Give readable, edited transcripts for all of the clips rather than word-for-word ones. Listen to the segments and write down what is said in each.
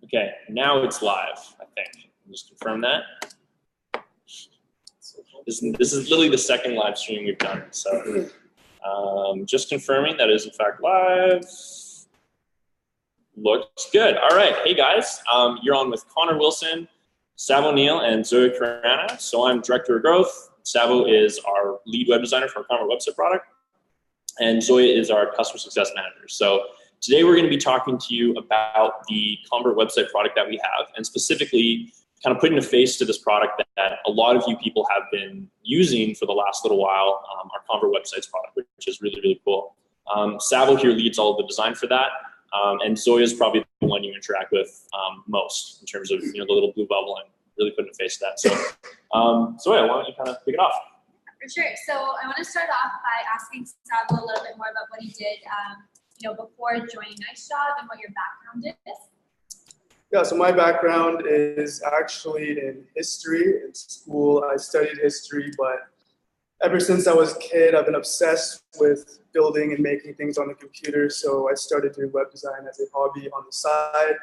Okay, now it's live, I think. Just confirm that. This is literally the second live stream we've done. So just confirming that is in fact live. Looks good. All right. Hey guys, you're on with Connor Wilson, Tsavo, Neal, and Zoe Carana. So I'm Director of Growth. Tsavo is our lead web designer for our Convert website product. And Zoe is our customer success manager. So today we're going to be talking to you about the Convert website product that we have, and specifically kind of putting a face to this product that a lot of you people have been using for the last little while, our Convert websites product, which is really, really cool. Tsavo here leads all of the design for that. And Zoe is probably the one you interact with most in terms of the little blue bubble and really putting a face to that. So Zoe, why don't you kind of kick it off? For sure. So I want to start off by asking Tsavo a little bit more about what he did before joining Nice Job and what your background is. Yeah, so my background is actually in history. In school, I studied history, but ever since I was a kid, I've been obsessed with building and making things on the computer. So I started doing web design as a hobby on the side.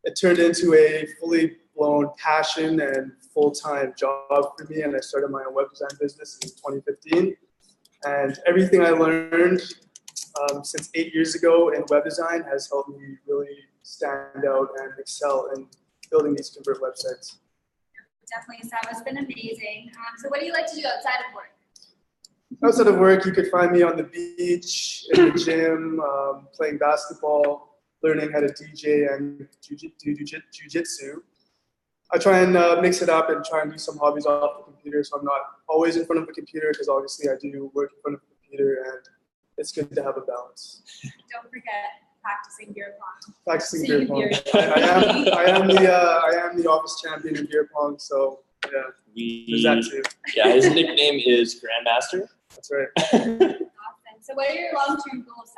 It turned into a fully blown passion and full-time job for me, and I started my own web design business in 2015. And everything I learned since 8 years ago in web design has helped me really stand out and excel in building these Convert websites. Definitely, Tsavo. It's been amazing. So what do you like to do outside of work? Outside of work, you could find me on the beach, in the gym, playing basketball, learning how to DJ and do jiu-jitsu. I try and mix it up and try and do some hobbies off the computer, so I'm not always in front of a computer, because obviously I do work in front of a computer, and it's good to have a balance. Don't forget practicing beer pong. Practicing beer pong. I am the office champion in beer pong, so yeah, there's that too. Yeah, his nickname is Grandmaster. That's right. Awesome. So what are your long-term goals,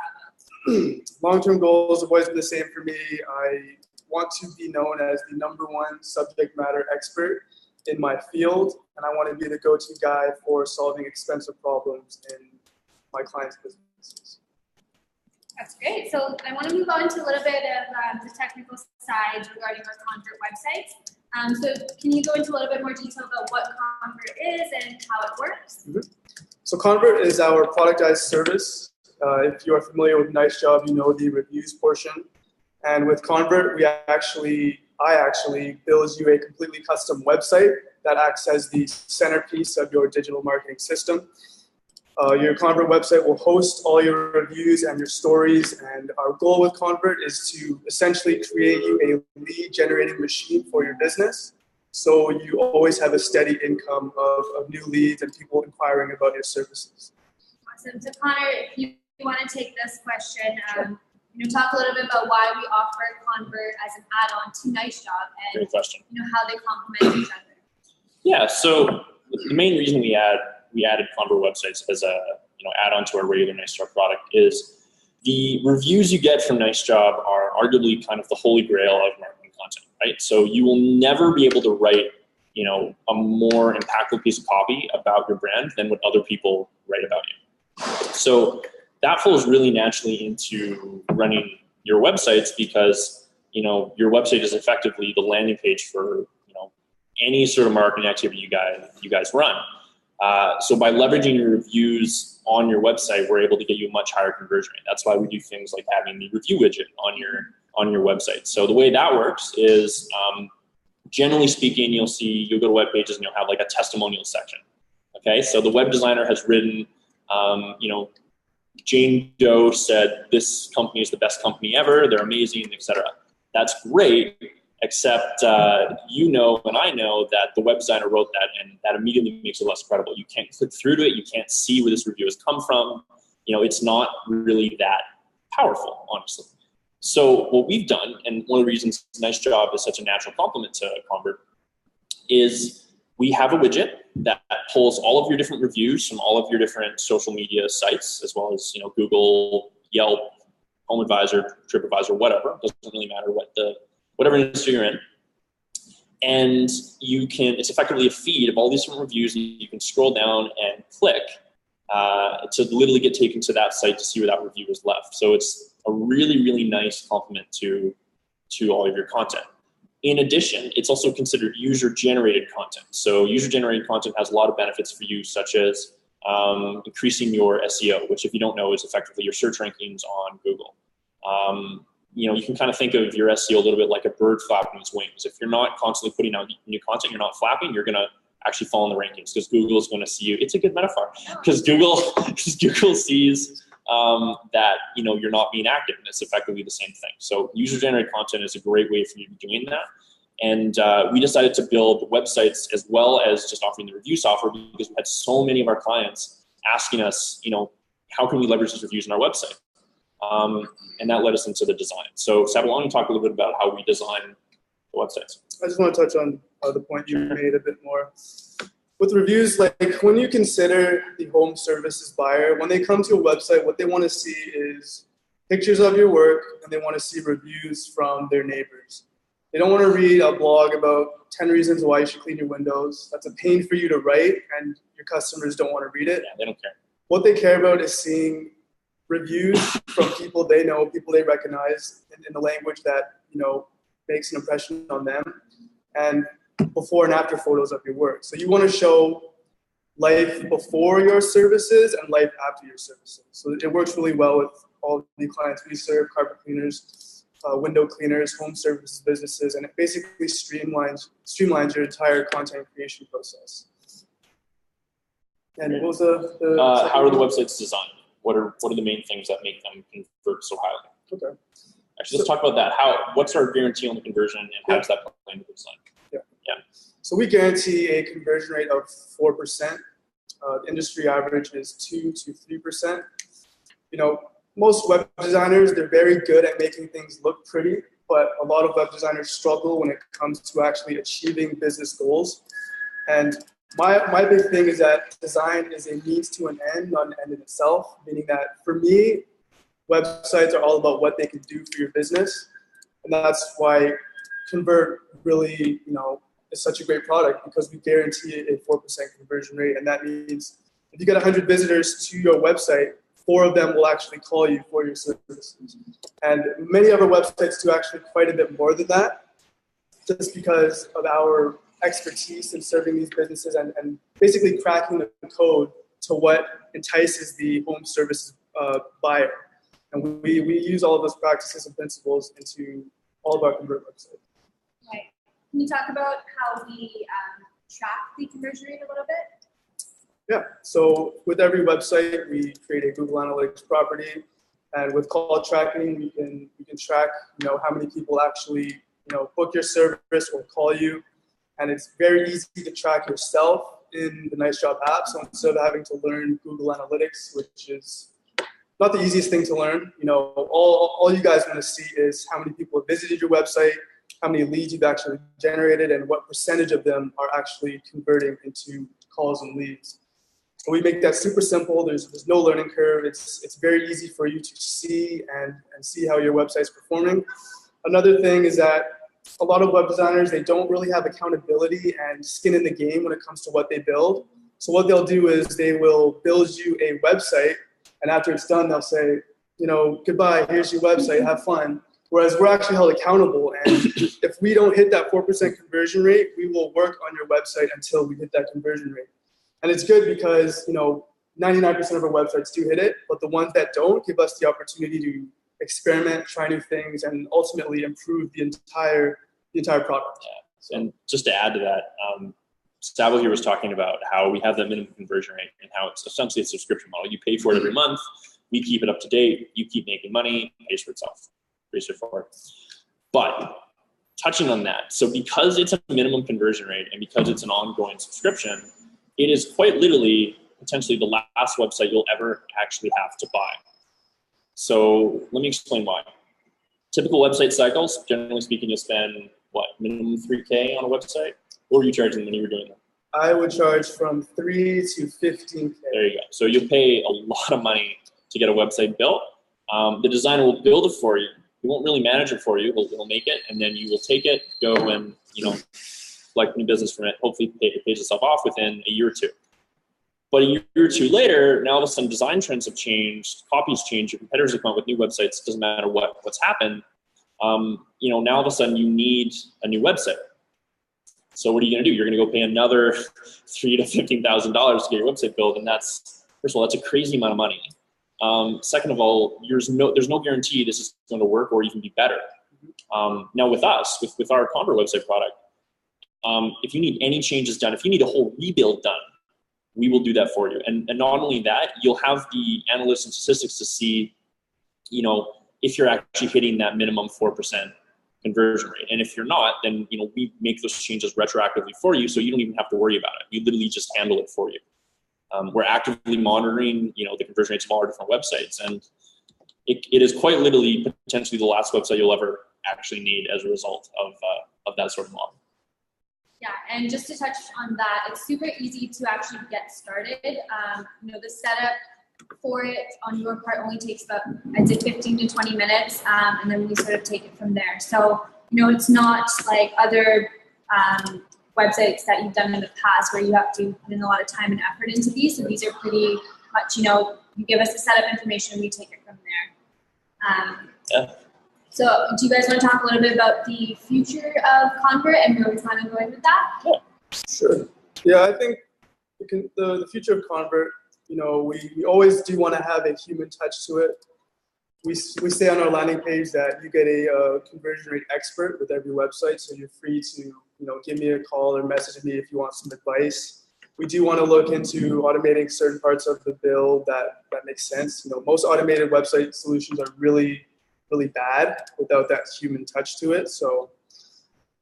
Tsavo? Long-term goals have always been the same for me. I want to be known as the #1 subject matter expert in my field, and I want to be the go-to guy for solving expensive problems in my clients' businesses. That's great. So I want to move on to a little bit of the technical side regarding our Convert websites. So can you go into a little bit more detail about what Convert is and how it works? Mm-hmm. So Convert is our productized service. If you are familiar with Nice Job, you know the reviews portion. And with Convert, I actually build you a completely custom website that acts as the centerpiece of your digital marketing system. Your Convert website will host all your reviews and your stories, and our goal with Convert is to essentially create you a lead generating machine for your business, so you always have a steady income of new leads and people inquiring about your services. Awesome. So Connor, if you want to take this question, talk a little bit about why we offer Convert as an add-on to Nice Job and Great question. How they complement each other. Yeah, so the main reason we added Convert websites as a add-on to our regular Nice Job product is the reviews you get from Nice Job are arguably kind of the holy grail of marketing content, right? So you will never be able to write a more impactful piece of copy about your brand than what other people write about you. So that flows really naturally into running your websites, because your website is effectively the landing page for any sort of marketing activity you guys run. So by leveraging your reviews on your website, we're able to get you a much higher conversion rate. That's why we do things like having the review widget on your website. So the way that works is, generally speaking, you'll go to web pages and you'll have like a testimonial section. Okay, so the web designer has written, Jane Doe said this company is the best company ever, they're amazing, etc. That's great, except and I know that the web designer wrote that, and that immediately makes it less credible. You can't click through to it, you can't see where this review has come from. It's not really that powerful, honestly. So what we've done, and one of the reasons Nice Job is such a natural complement to Convert, is we have a widget that pulls all of your different reviews from all of your different social media sites, as well as Google, Yelp, HomeAdvisor, TripAdvisor, whatever. It doesn't really matter whatever industry you're in. And it's effectively a feed of all these different reviews, and you can scroll down and click to literally get taken to that site to see where that review is left. So it's a really, really nice complement to all of your content. In addition, it's also considered user-generated content. So user-generated content has a lot of benefits for you, such as increasing your SEO, which if you don't know is effectively your search rankings on Google. You can kind of think of your SEO a little bit like a bird flapping its wings. If you're not constantly putting out new content, you're not flapping, you're going to actually fall in the rankings because Google is going to see you. It's a good metaphor because Google sees that you're not being active, and it's effectively the same thing. So user-generated content is a great way for you to be doing that. And we decided to build websites as well as just offering the review software because we had so many of our clients asking us, how can we leverage these reviews on our website? And that led us into the design. So Tsavo, why don't you talk a little bit about how we design the websites? I just want to touch on the point you made a bit more. With reviews, like when you consider the home services buyer, when they come to a website, what they want to see is pictures of your work, and they want to see reviews from their neighbors. They don't want to read a blog about 10 reasons why you should clean your windows. That's a pain for you to write, and your customers don't want to read it. Yeah, they don't care. What they care about is seeing reviews from people they know, people they recognize, in the language that makes an impression on them, and before and after photos of your work. So you want to show life before your services and life after your services. So it works really well with all the clients we serve: carpet cleaners, window cleaners, home services businesses, and it basically streamlines your entire content creation process. And what was the how are the websites designed? What are the main things that make them convert so highly? Okay. Actually, let's talk about that. What's our guarantee on the conversion, and how does that play into the design? Yeah. So we guarantee a conversion rate of 4%. The industry average is 2 to 3%. Most web designers, they're very good at making things look pretty, but a lot of web designers struggle when it comes to actually achieving business goals. And my big thing is that design is a means to an end, not an end in itself, meaning that for me, websites are all about what they can do for your business. And that's why Convert really, is such a great product, because we guarantee a 4% conversion rate. And that means if you get 100 visitors to your website, 4 of them will actually call you for your services. And many of our websites do actually quite a bit more than that, just because of our expertise in serving these businesses and basically cracking the code to what entices the home services buyer. And we use all of those practices and principles into all of our Convert websites. Right. Can you talk about how we track the conversion rate a little bit? Yeah. So with every website, we create a Google Analytics property, and with call tracking, we can track how many people actually book your service or call you, and it's very easy to track yourself in the Nice Job app. So instead of having to learn Google Analytics, which is not the easiest thing to learn, all you guys want to see is how many people have visited your website, how many leads you've actually generated, and what percentage of them are actually converting into calls and leads. So we make that super simple. There's no learning curve. It's very easy for you to see and see how your website's performing. Another thing is that a lot of web designers, they don't really have accountability and skin in the game when it comes to what they build. So what they'll do is they will build you a website, and after it's done, they'll say, goodbye, here's your website, have fun. Whereas we're actually held accountable, and if we don't hit that 4% conversion rate, we will work on your website until we hit that conversion rate. And it's good because 99% of our websites do hit it, but the ones that don't give us the opportunity to experiment, try new things, and ultimately improve the entire product. Yeah. And just to add to that, Tsavo here was talking about how we have that minimum conversion rate and how it's essentially a subscription model. You pay for it every month. We keep it up to date. You keep making money. It pays for itself. Pretty straightforward. But touching on that, so because it's a minimum conversion rate and because it's an ongoing subscription, it is quite literally potentially the last website you'll ever actually have to buy. So let me explain why. Typical website cycles, generally speaking, you'll spend, minimum $3K on a website? What were you charging when you were doing that? I would charge from $3 to $15K. There you go. So you'll pay a lot of money to get a website built. The designer will build it for you. He won't really manage it for you. He'll make it, and then you will take it, go and, collect new business from it. Hopefully it pays itself off within a year or two. But a year or two later, now all of a sudden design trends have changed, copies change, your competitors have come up with new websites. It doesn't matter what's happened. Now all of a sudden you need a new website. So what are you going to do? You're going to go pay another $3,000 to $15,000 to get your website built, and that's, first of all, that's a crazy amount of money. Second of all, there's no guarantee this is going to work or even be better. Now with us, with our Convert website product, if you need any changes done, if you need a whole rebuild done, we will do that for you. And not only that, you'll have the analytics and statistics to see, if you're actually hitting that minimum 4% conversion rate. And if you're not, then we make those changes retroactively for you, so you don't even have to worry about it. We literally just handle it for you. We're actively monitoring, the conversion rates of all our different websites, and it is quite literally potentially the last website you'll ever actually need as a result of that sort of model. Yeah, and just to touch on that, it's super easy to actually get started. The setup for it on your part only takes about, I'd say, 15 to 20 minutes, and then we sort of take it from there. So, it's not like other websites that you've done in the past where you have to put in a lot of time and effort into these. So these are pretty much, you give us the setup information, we take it from there. Yeah. So do you guys want to talk a little bit about the future of Convert and where we plan on going with that? Yeah. Sure. Yeah, I think the future of Convert, we always do want to have a human touch to it. We say on our landing page that you get a conversion rate expert with every website, so you're free to give me a call or message me if you want some advice. We do want to look into automating certain parts of the build that makes sense. Most automated website solutions are really, really bad without that human touch to it. So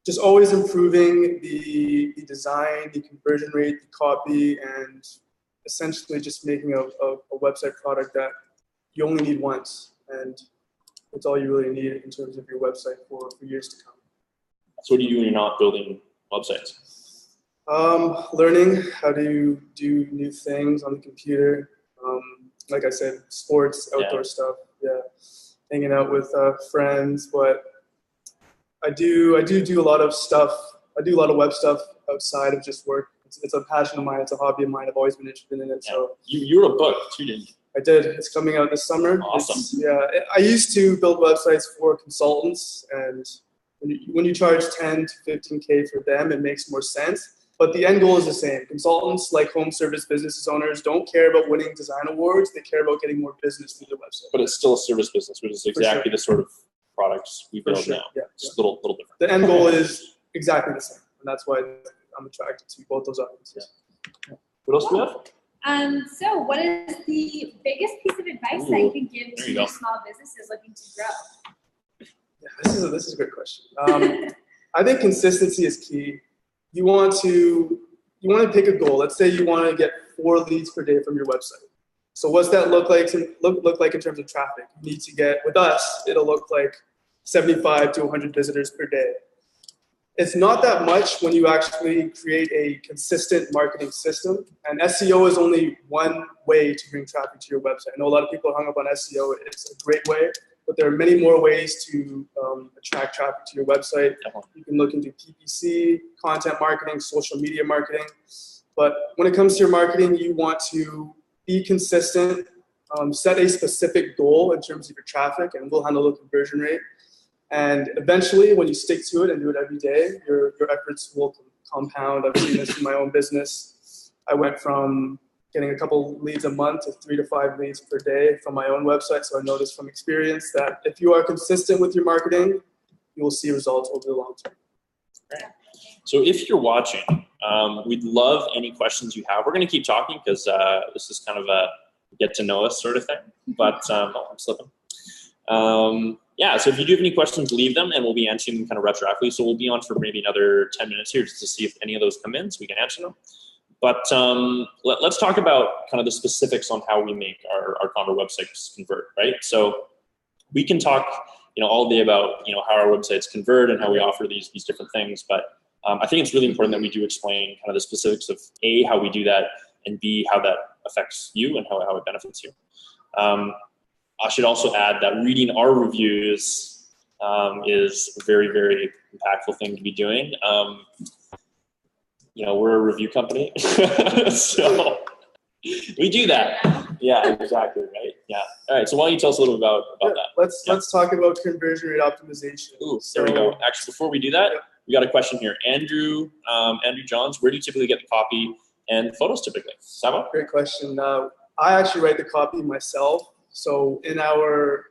just always improving the design, the conversion rate, the copy, and essentially just making a website product that you only need once. And it's all you really need in terms of your website for years to come. So what do you do when you're not building websites? Learning how to do new things on the computer. Like I said, sports, outdoor stuff. Yeah, hanging out with friends. But I do a lot of stuff. I do a lot of web stuff outside of just work. It's a passion of mine. It's a hobby of mine. I've always been interested in it. Yeah. So you wrote a book too, didn't you? I did. It's coming out this summer. Awesome. I used to build websites for consultants, and when you charge 10 to 15K for them, it makes more sense. But the end goal is the same. Consultants, like home service business owners, don't care about winning design awards. They care about getting more business through their website. But it's still a service business, which is exactly the sort of products we build now. Yeah, Just a little different. The end goal is exactly the same, and that's why I'm attracted to both those audiences. Yeah. What else do we have? So what is the biggest piece of advice that you can give to small businesses looking to grow? Yeah, this is a good question. I think consistency is key. You want to pick a goal. Let's say you want to get 4 leads per day from your website. So what's that look like in terms of traffic? You need to get, with us, it'll look like 75 to 100 visitors per day. It's not that much when you actually create a consistent marketing system. And SEO is only one way to bring traffic to your website. I know a lot of people are hung up on SEO. It's a great way, but there are many more ways to attract traffic to your website. You can look into PPC, content marketing, social media marketing. But when it comes to your marketing, you want to be consistent, set a specific goal in terms of your traffic, and we'll handle the conversion rate. And eventually, when you stick to it and do it every day, your efforts will compound. I've seen this in my own business. I went from getting a couple leads a month to 3 to 5 leads per day from my own website. So I noticed from experience that if you are consistent with your marketing, you will see results over the long term. Great. So if you're watching, we'd love any questions you have. We're going to keep talking because this is kind of a get to know us sort of thing. But I'm slipping. So if you do have any questions, leave them, and we'll be answering them kind of retroactively. So we'll be on for maybe another 10 minutes here just to see if any of those come in so we can answer them. But let's talk about kind of the specifics on how we make our Convert websites convert, right? So we can talk, all day about, how our websites convert and how we offer these different things. But I think it's really important that we do explain kind of the specifics of A, how we do that, and B, how that affects you and how it benefits you. I should also add that reading our reviews is a very, very impactful thing to be doing. We're a review company, so We do that. Yeah, exactly, right? Yeah. All right, so why don't you tell us a little about that? Let's talk about conversion rate optimization. Ooh, there we go. Actually, before we do that, we got a question here. Andrew Johns, where do you typically get the copy and photos typically? Tsavo? Great question. I actually write the copy myself. So in our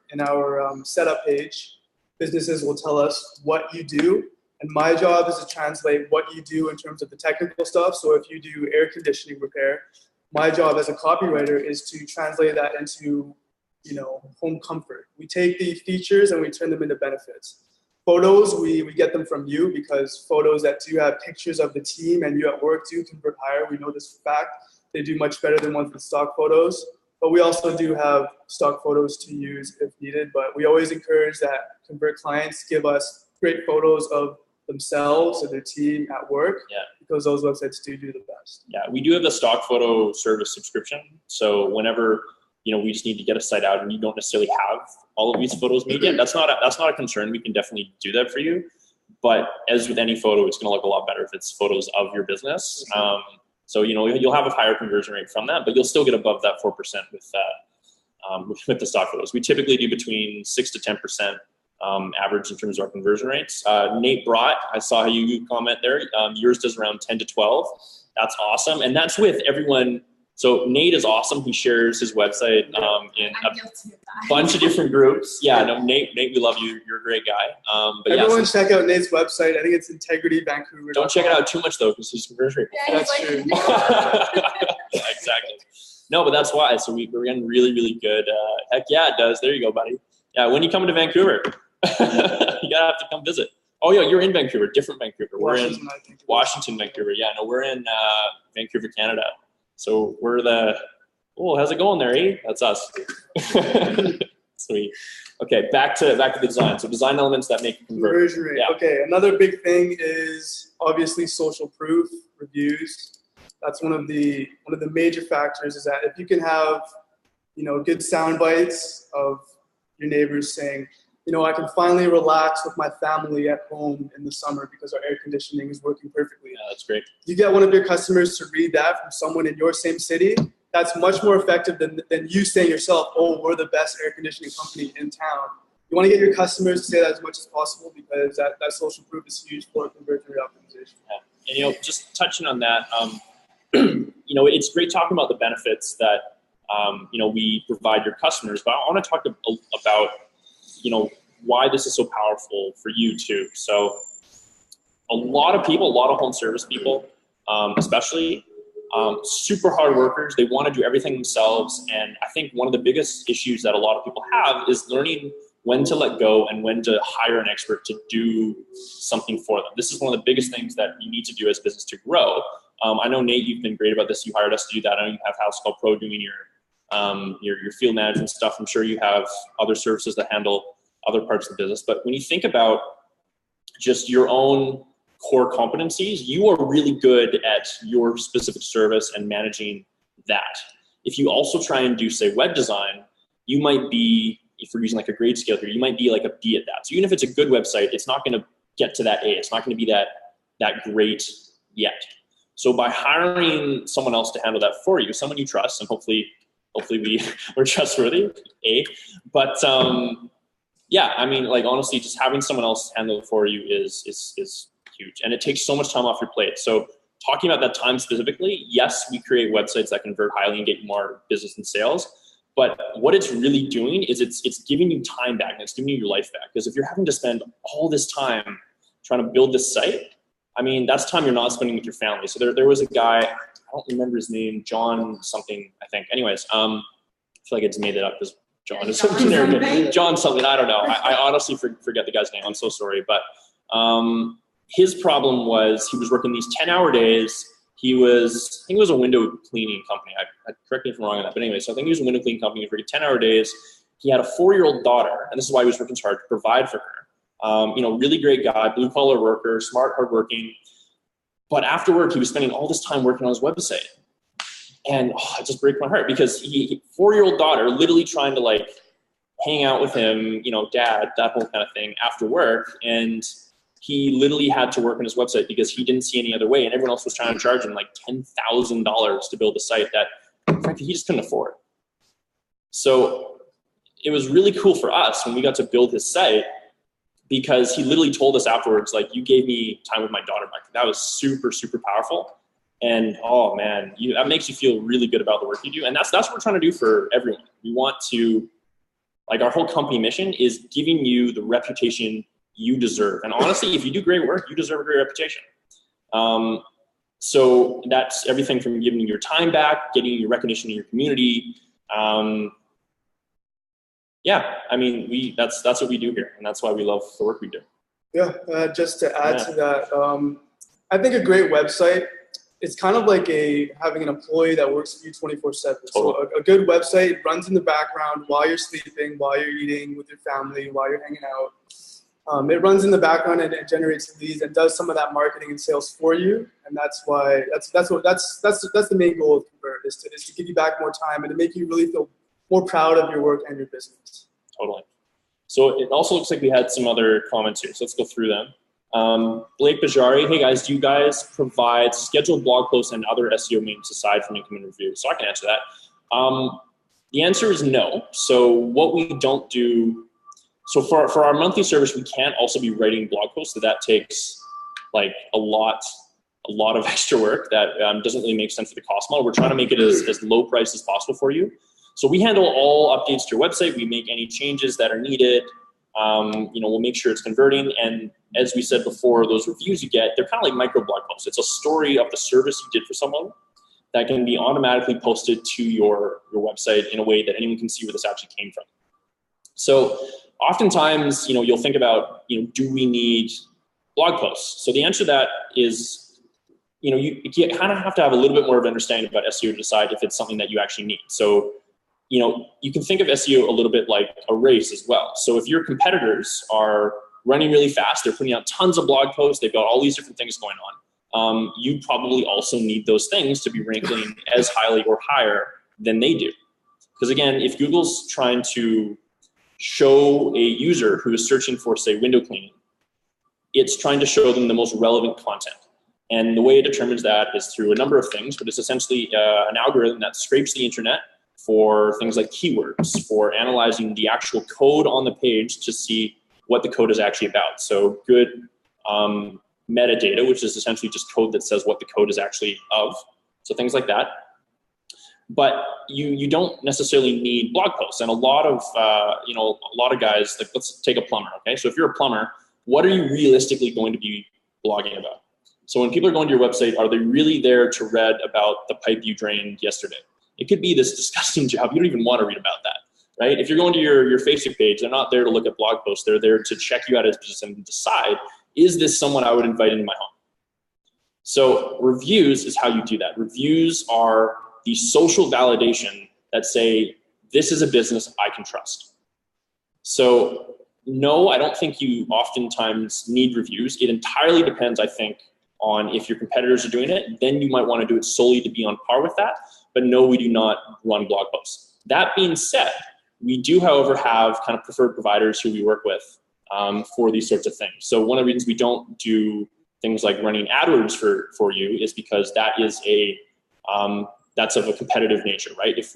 setup page, businesses will tell us what you do. And my job is to translate what you do in terms of the technical stuff. So if you do air conditioning repair, my job as a copywriter is to translate that into, home comfort. We take the features and we turn them into benefits. Photos, we get them from you because photos that do have pictures of the team and you at work do convert higher. We know this for a fact. They do much better than ones with stock photos. But we also do have stock photos to use if needed. But we always encourage that convert clients give us great photos of themselves or their team at work, because those websites do the best. Yeah, we do have the stock photo service subscription. So whenever we just need to get a site out and you don't necessarily have all of these photos made yet, that's not a concern. We can definitely do that for you. But as with any photo, it's going to look a lot better if it's photos of your business. So you'll have a higher conversion rate from that, but you'll still get above that 4% with the stock photos. We typically do between 6 to 10%. Average in terms of our conversion rates. Nate Brott, I saw you comment there. Yours does around 10 to 12. That's awesome. And that's with everyone. So Nate is awesome. He shares his website in a bunch of different groups. Yeah, no, Nate, we love you. You're a great guy. But everyone check out Nate's website. I think it's Integrity Vancouver. Don't check it out too much though, because his conversion rate. Yeah, that's true. Exactly. No, but that's why. So we're getting really, really good. Heck yeah, it does. There you go, buddy. Yeah, when you come to Vancouver, you gotta have to come visit. Oh yeah, you're in Vancouver, different Vancouver. We're in Washington, Vancouver. Yeah, no, we're in Vancouver, Canada. So we're how's it going there, eh? That's us. Sweet. Okay, back to the design. So design elements that make you convert. Conversion rate. Yeah. Okay, another big thing is obviously social proof, reviews. That's one of the major factors, is that if you can have, good sound bites of your neighbors saying, I can finally relax with my family at home in the summer because our air conditioning is working perfectly. Yeah, that's great. You get one of your customers to read that from someone in your same city, that's much more effective than you saying yourself, oh, we're the best air conditioning company in town. You want to get your customers to say that as much as possible, because that social proof is huge for conversion rate optimization. Yeah. And, just touching on that, it's great talking about the benefits that, we provide your customers, but I want to talk about why this is so powerful for you too. So a lot of home service people, especially, super hard workers. They want to do everything themselves. And I think one of the biggest issues that a lot of people have is learning when to let go and when to hire an expert to do something for them. This is one of the biggest things that you need to do as a business to grow. I know, Nate, you've been great about this. You hired us to do that. I know you have House Call Pro doing your field management stuff. I'm sure you have other services that handle other parts of the business. But when you think about just your own core competencies, you are really good at your specific service and managing that. If you also try and do, say, web design, you might be, if we're using like a grade scale here, you might be like a B at that. So even if it's a good website, it's not going to get to that A. It's not going to be that great yet. So by hiring someone else to handle that for you, someone you trust, and hopefully we're trustworthy, but honestly, just having someone else handle it for you is huge, and it takes so much time off your plate. So talking about that time specifically, yes, we create websites that convert highly and get you more business and sales, but what it's really doing is it's giving you time back, and it's giving you your life back. Because if you're having to spend all this time trying to build this site, that's time you're not spending with your family. So there was a guy, I don't remember his name, John something, I think. Anyways, I feel like I just made it up because John is something. John something, I don't know. I honestly forget the guy's name. I'm so sorry. But his problem was he was working these 10-hour days. I think it was a window cleaning company. Correct me if I'm wrong on that. But anyway, so I think he was a window cleaning company. He was working 10-hour days. He had a 4-year-old daughter, and this is why he was working so hard to provide for her. Really great guy, blue-collar worker, smart, hardworking. But after work, he was spending all this time working on his website. And it just breaks my heart because he 4-year-old daughter literally trying to hang out with him, dad, that whole kind of thing after work. And he literally had to work on his website because he didn't see any other way. And everyone else was trying to charge him $10,000 to build a site that frankly, he just couldn't afford. So it was really cool for us when we got to build his site, because he literally told us afterwards, like, you gave me time with my daughter. Like, that was super, super powerful. And oh man, that makes you feel really good about the work you do. And that's what we're trying to do for everyone. We want to, like, our whole company mission is giving you the reputation you deserve. And honestly, if you do great work, you deserve a great reputation. So that's everything from giving you your time back, getting your recognition in your community. Yeah, I mean, that's what we do here, and that's why we love the work we do. Yeah, just to add to that, I think a great website, it's kind of like having an employee that works for you 24/7. So a good website runs in the background while you're sleeping, while you're eating with your family, while you're hanging out. It runs in the background and it generates leads and does some of that marketing and sales for you. And that's why that's the main goal of Convert, is to give you back more time and to make you really feel more proud of your work and your business. Totally. So it also looks like we had some other comments here. So let's go through them. Blake Bajari, hey guys, do you guys provide scheduled blog posts and other SEO maintenance aside from income and reviews? So I can answer that. The answer is no. So what we don't do, so for our monthly service, we can't also be writing blog posts. So that takes like a lot of extra work that doesn't really make sense for the cost model. We're trying to make it as low price as possible for you. So we handle all updates to your website. We make any changes that are needed. We'll make sure it's converting. And as we said before, those reviews you get, they're kind of like micro blog posts. It's a story of the service you did for someone that can be automatically posted to your website in a way that anyone can see where this actually came from. So oftentimes, you'll think about, do we need blog posts? So the answer to that is, you kind of have to have a little bit more of an understanding about SEO to decide if it's something that you actually need. So you can think of SEO a little bit like a race as well. So if your competitors are running really fast, they're putting out tons of blog posts, they've got all these different things going on, you probably also need those things to be ranking as highly or higher than they do. Because again, if Google's trying to show a user who is searching for, say, window cleaning, it's trying to show them the most relevant content. And the way it determines that is through a number of things, but it's essentially an algorithm that scrapes the internet for things like keywords, for analyzing the actual code on the page to see what the code is actually about. So good metadata, which is essentially just code that says what the code is actually of. So things like that. But you don't necessarily need blog posts. And a lot of guys, like, let's take a plumber, okay? So if you're a plumber, what are you realistically going to be blogging about? So when people are going to your website, are they really there to read about the pipe you drained yesterday? It could be this disgusting job. You don't even want to read about that, right? If you're going to your Facebook page, they're not there to look at blog posts. They're there to check you out as a business and decide, is this someone I would invite into my home? So reviews is how you do that. Reviews are the social validation that say, this is a business I can trust. So no, I don't think you oftentimes need reviews. It entirely depends, I think, on if your competitors are doing it. Then you might want to do it solely to be on par with that. But no, we do not run blog posts. That being said, we do, however, have kind of preferred providers who we work with for these sorts of things. So one of the reasons we don't do things like running AdWords for you is because that is that's of a competitive nature, right? If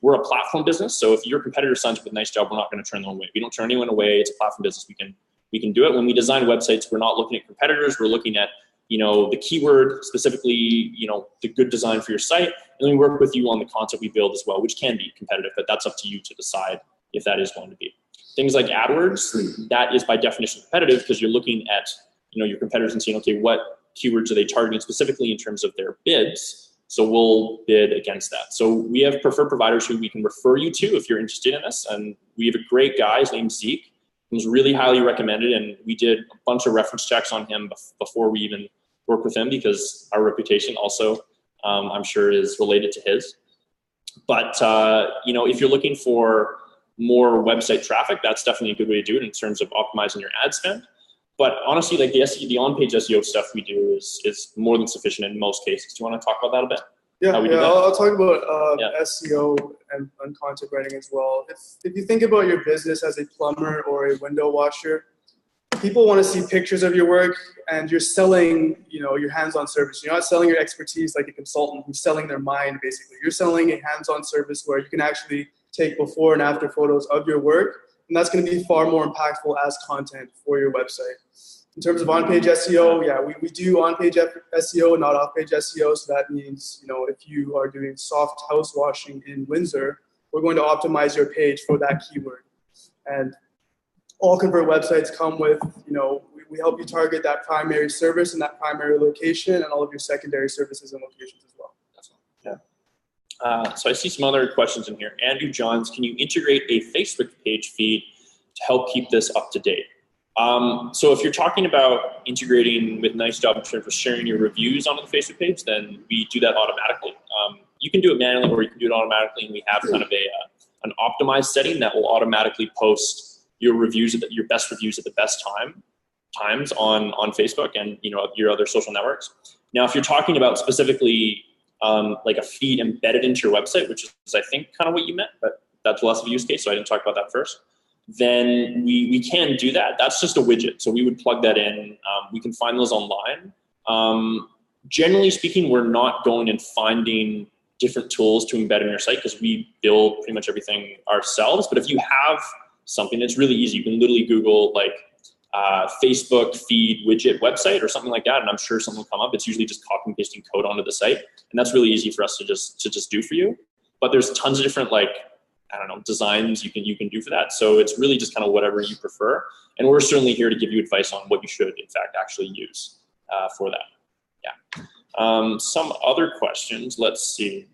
we're a platform business, so if your competitor signs up with a nice job, we're not going to turn them away. We don't turn anyone away. It's a platform business. We can do it. When we design websites, we're not looking at competitors. We're looking at the keyword, specifically, the good design for your site. And then we work with you on the content we build as well, which can be competitive, but that's up to you to decide if that is going to be. Things like AdWords, that is by definition competitive because you're looking at, your competitors and saying, okay, what keywords are they targeting specifically in terms of their bids? So we'll bid against that. So we have preferred providers who we can refer you to if you're interested in this. And we have a great guy, his name's Zeke. He's really highly recommended, and we did a bunch of reference checks on him before we even work with him because our reputation also, I'm sure, is related to his. But, if you're looking for more website traffic, that's definitely a good way to do it in terms of optimizing your ad spend. But honestly, like the on-page SEO stuff we do is more than sufficient in most cases. Do you want to talk about that a bit? Yeah, I'll talk about SEO and content writing as well. If you think about your business as a plumber or a window washer, people want to see pictures of your work, and you're selling, your hands-on service. You're not selling your expertise like a consultant who's selling their mind, basically. You're selling a hands-on service where you can actually take before and after photos of your work, and that's going to be far more impactful as content for your website. In terms of on-page SEO, yeah, we do on-page SEO, not off-page SEO. So that means, if you are doing soft house washing in Windsor, we're going to optimize your page for that keyword. And all Convert websites come with, we help you target that primary service and that primary location and all of your secondary services and locations as well. Yeah. So I see some other questions in here. Andrew Johns, can you integrate a Facebook page feed to help keep this up to date? So if you're talking about integrating with Nice Job in terms of sharing your reviews onto the Facebook page, then we do that automatically. You can do it manually or you can do it automatically, and we have kind of an optimized setting that will automatically post your reviews, your best reviews at the best times on Facebook and your other social networks. Now, if you're talking about specifically like a feed embedded into your website, which is I think kind of what you meant, but that's less of a use case, so I didn't talk about that first. Then we can do that. That's just a widget, so we would plug that in. We can find those online. Generally speaking, we're not going and finding different tools to embed in your site because we build pretty much everything ourselves. But if you have something, it's really easy. You can literally Google like Facebook feed widget website or something like that, and I'm sure something will come up. It's usually just copy and pasting code onto the site, and that's really easy for us to just do for you. But there's tons of different designs you can do for that. So it's really just kind of whatever you prefer, and we're certainly here to give you advice on what you should in fact actually use for that. Yeah. Some other questions. Let's see.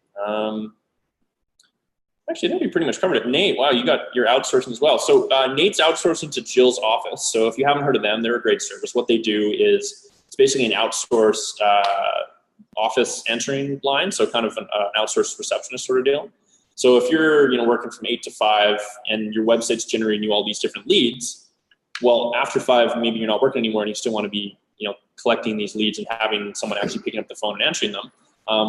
Actually, I think we pretty much covered it. Nate, wow, you're outsourcing as well. So Nate's outsourcing to Jill's office. So if you haven't heard of them, they're a great service. What they do is it's basically an outsourced office answering line, so kind of an outsourced receptionist sort of deal. So if you're working from 8 to 5 and your website's generating you all these different leads, well, after 5, maybe you're not working anymore and you still want to be collecting these leads and having someone actually picking up the phone and answering them.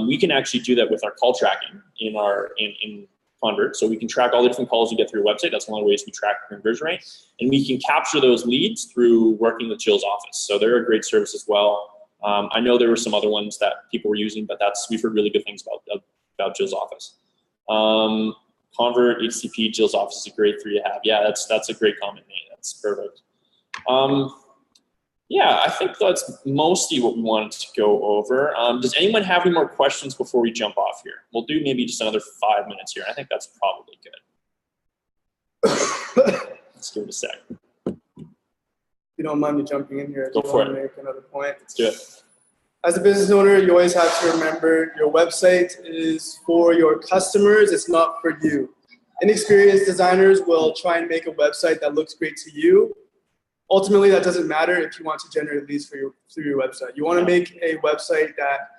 We can actually do that with our call tracking in Convert. So we can track all the different calls you get through your website. That's one of the ways we track conversion rate. And we can capture those leads through working with Jill's office. So they're a great service as well. I know there were some other ones that people were using, but we've heard really good things about Jill's office. Convert, HCP, Jill's office is a great 3 to have. Yeah, that's a great comment, Nate. That's perfect. Yeah, I think that's mostly what we wanted to go over. Does anyone have any more questions before we jump off here? We'll do maybe just another 5 minutes here. I think that's probably good. Let's give it a sec. If you don't mind me jumping in here, Go for it. To make another point. Let's do it. As a business owner, you always have to remember your website is for your customers. It's not for you. Inexperienced designers will try and make a website that looks great to you. Ultimately, that doesn't matter if you want to generate leads through your website. You want to make a website that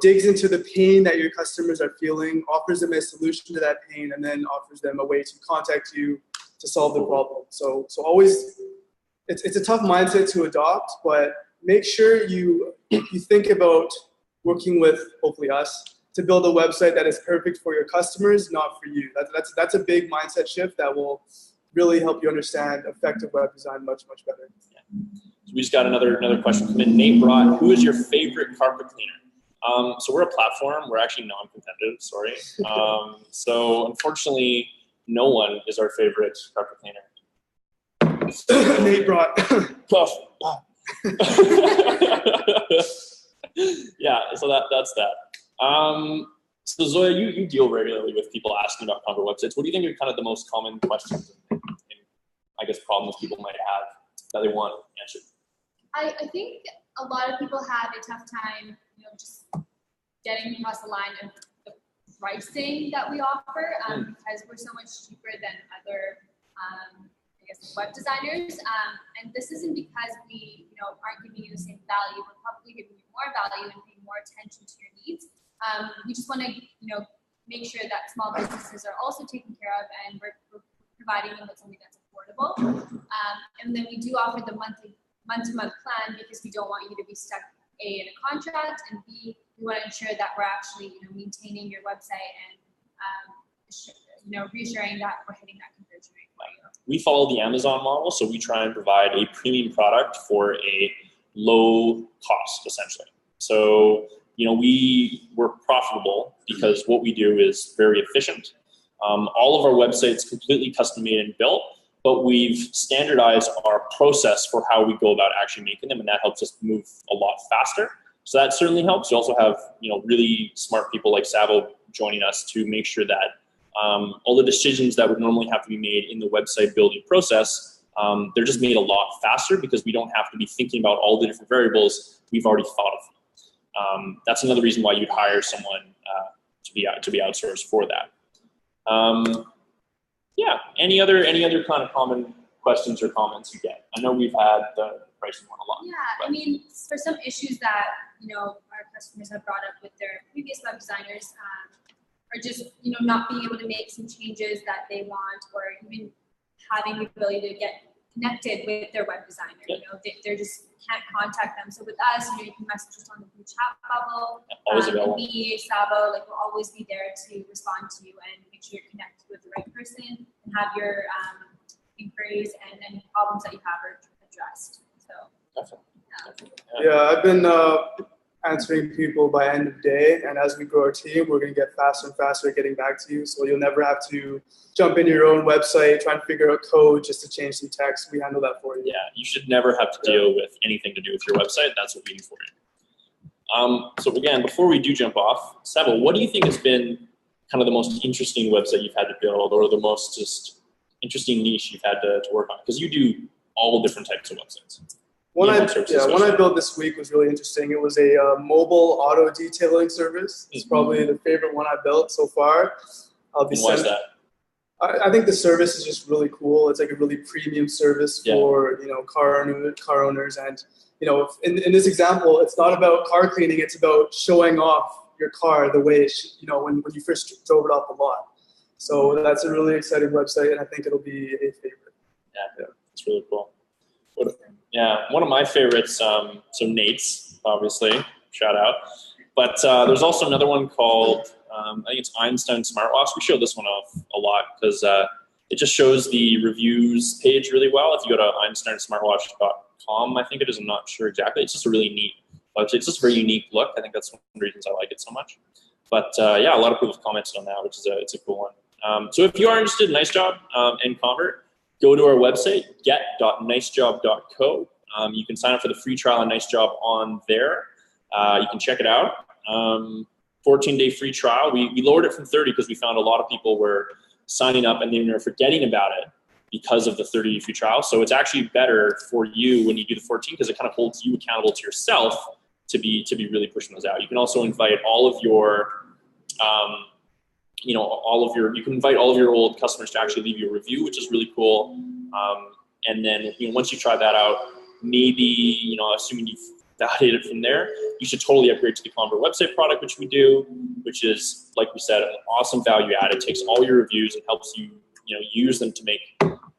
digs into the pain that your customers are feeling, offers them a solution to that pain, and then offers them a way to contact you to solve the problem. So always, it's a tough mindset to adopt, but make sure you think about working with hopefully us to build a website that is perfect for your customers, not for you. That's a big mindset shift that will really help you understand effective web design much, much better. Yeah. So we just got another question from Nate brought. Who is your favorite carpet cleaner? So we're a platform. We're actually non-competitive, sorry. So unfortunately, no one is our favorite carpet cleaner. Nate brought. Puff. Yeah, so that's that. So Zoya, you deal regularly with people asking about Convert websites. What do you think are kind of the most common questions and I guess problems people might have that they want answered? I think a lot of people have a tough time, just getting across the line of the pricing that we offer because we're so much cheaper than other, web designers. And this isn't because we, aren't giving you the same value. We're probably giving you more value and paying more attention to your needs. We just want to, make sure that small businesses are also taken care of, and we're providing them with something that's affordable. And then we do offer the month-to-month plan because we don't want you to be stuck A, in a contract, and B, we want to ensure that we're actually, maintaining your website and, reassuring that we're hitting that conversion rate for you. we follow the Amazon model, so we try and provide a premium product for a low cost, essentially. So, we're profitable because what we do is very efficient. All of our websites completely custom made and built, but we've standardized our process for how we go about actually making them, and that helps us move a lot faster. So that certainly helps. You also have, really smart people like Tsavo joining us to make sure that all the decisions that would normally have to be made in the website building process, they're just made a lot faster because we don't have to be thinking about all the different variables we've already thought of. That's another reason why you'd hire someone to be outsourced for that. Any other kind of common questions or comments you get? I know we've had the pricing one a lot. Yeah, I mean, for some issues that our customers have brought up with their previous web designers, or just not being able to make some changes that they want, or even having the ability to get connected with their web designer. They just can't contact them. So with us, you can message us on the chat bubble. Always available. And we, Tsavo, we'll always be there to respond to you and make sure you're connected with the right person and have your inquiries and any problems that you have are addressed. So Definitely. Yeah, I've been answering people by end of day, and as we grow our team, we're going to get faster and faster at getting back to you. So you'll never have to jump into your own website, try and figure out code just to change some text. We handle that for you. Yeah, you should never have to deal with anything to do with your website. That's what we do for you. So again, before we do jump off, Tsavo, what do you think has been kind of the most interesting website you've had to build, or the most just interesting niche you've had to work on? Because you do all different types of websites. One I built this week was really interesting. It was a mobile auto detailing service. It's probably the favorite one I built so far. Why is that? I think the service is just really cool. It's like a really premium service for car owners, and in this example, it's not about car cleaning. It's about showing off your car the way it should, when you first drove it off the lot. So that's a really exciting website, and I think it'll be a favorite. Yeah. It's really cool. One of my favorites, so Nate's, obviously, shout out. But there's also another one called, I think it's Einstein Smartwatch. We show this one off a lot because it just shows the reviews page really well. If you go to einsteinsmartwatch.com, I think it is, I'm not sure exactly. It's just a really neat website. It's just a very unique look. I think that's one of the reasons I like it so much. But a lot of people have commented on that, which is it's a cool one. So if you are interested in Nice Job and Convert, go to our website, get.nicejob.co. You can sign up for the free trial on Nice Job on there. You can check it out. 14-day free trial. We lowered it from 30 because we found a lot of people were signing up and then they're forgetting about it because of the 30-day free trial. So it's actually better for you when you do the 14 because it kind of holds you accountable to yourself to be really pushing those out. You can also invite all of your you can invite all of your old customers to actually leave you a review, which is really cool. And then once you try that out, maybe, assuming you've validated from there, you should totally upgrade to the Convert website product, which we do, which is, like we said, an awesome value add. It takes all your reviews and helps you, use them to make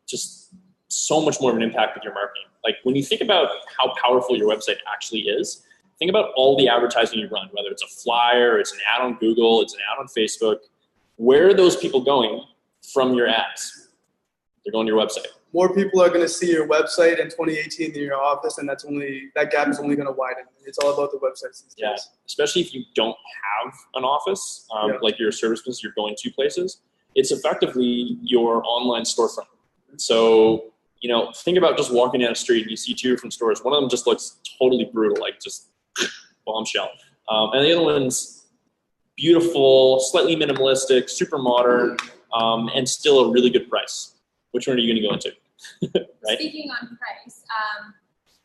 just so much more of an impact with your marketing. Like when you think about how powerful your website actually is, think about all the advertising you run, whether it's a flyer, it's an ad on Google, it's an ad on Facebook. Where are those people going from your ads? They're going to your website. More people are going to see your website in 2018 than your office, and that gap is only going to widen. It's all about the websites these days. Yeah, especially if you don't have an office, like you're a service business, you're going to places. It's effectively your online storefront. So, think about just walking down the street and you see two different stores. One of them just looks totally brutal, like just bombshell. And the other one's beautiful, slightly minimalistic, super modern, and still a really good price. Which one are you going to go into? Right? Speaking on price,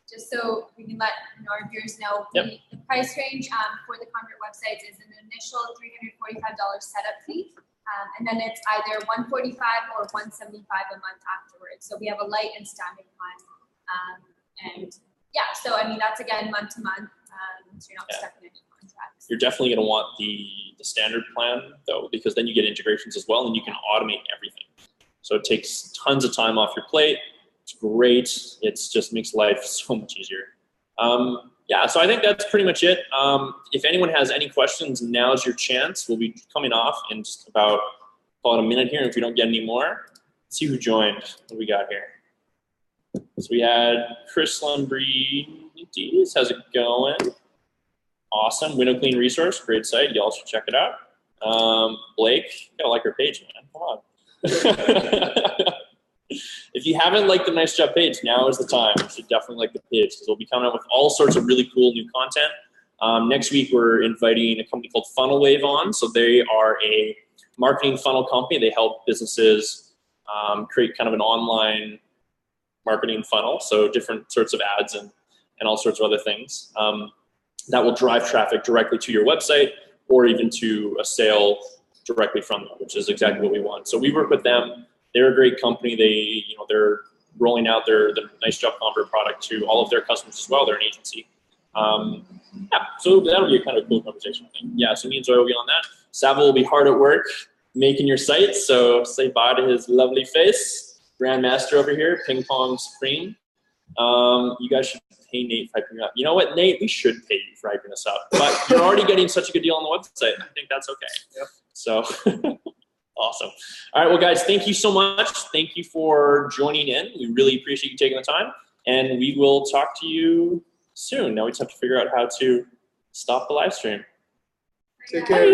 just so we can let our viewers know, Yep. the price range for the Convert websites is an initial $345 setup fee, and then it's either $145 or $175 a month afterwards. So we have a light and standard plan, so that's again month to month, so you're not stuck in any contracts. You're definitely going to want the standard plan though, because then you get integrations as well, and you can automate everything. So it takes tons of time off your plate. It's great. It just makes life so much easier. So I think that's pretty much it. If anyone has any questions, now's your chance. We'll be coming off in just about a minute here. If we don't get any more, see who joined. What do we got here? So we had Chris Lambrides. How's it going? Awesome. Window Clean Resource, great site. Y'all should check it out. Blake, you gotta like our page, man. Come on. If you haven't liked the Nice Job page, now is the time. You should definitely like the page because we'll be coming out with all sorts of really cool new content. Next week, we're inviting a company called Funnel Wave on. So they are a marketing funnel company. They help businesses create kind of an online marketing funnel. So different sorts of ads and all sorts of other things that will drive traffic directly to your website or even to a sale directly from them, which is exactly what we want. So we work with them. They're a great company. They're rolling out the Nice Job Convert product to all of their customers as well. They're an agency. Yeah, so that'll be a kind of cool conversation, I think. Yeah, so me and Zoe will be on that. Tsavo will be hard at work making your site, so say bye to his lovely face. Grandmaster over here, Ping Pong Supreme. You guys should pay Nate for hyping you up. You know what, Nate? We should pay you for hyping us up. But you're already getting such a good deal on the website. I think that's okay. Yep. So, awesome. All right, well, guys, thank you so much. Thank you for joining in. We really appreciate you taking the time. And we will talk to you soon. Now we just have to figure out how to stop the live stream. Take care.